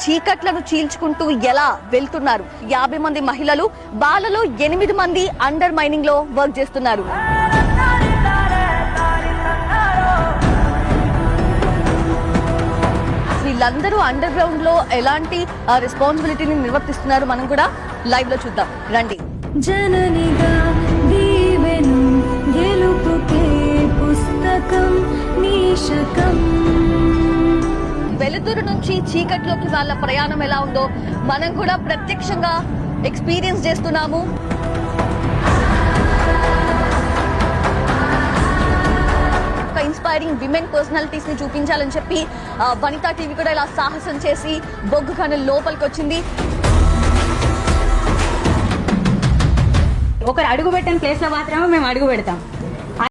చీకట్లను చీల్చుకుంటూ ఎలా వెళ్తున్నారు. 50 మంది మహిళలు, బాలలో 8 మంది అండర్ మైనింగ్ లో వర్క్ చేస్తున్నారు. వీళ్ళందరూ అండర్ గ్రౌండ్ లో ఎలాంటి రెస్పాన్సిబిలిటీని నిర్వర్తిస్తున్నారు మనం కూడా లైవ్ లో చూద్దాం రండి. జననిగా దీవెను గెలుపుకే పుస్తకం నీశకం. వెలుతురు నుంచి చీకట్లోకి వాళ్ళ ప్రయాణం ఎలా ఉందో మనం కూడా ప్రత్యక్షంగా ఎక్స్పీరియన్స్ చేస్తున్నాము. ఇన్స్పైరింగ్ విమెన్ పర్సనాలిటీస్ ని చూపించాలని చెప్పి వనితా టీవీ కూడా ఇలా సాహసం చేసి బొగ్గు గనుల లోపలికి వచ్చింది. ఒకరు అడుగు పెట్టిన ప్లేస్ లో మాత్రమే మేము అడుగు పెడతాం.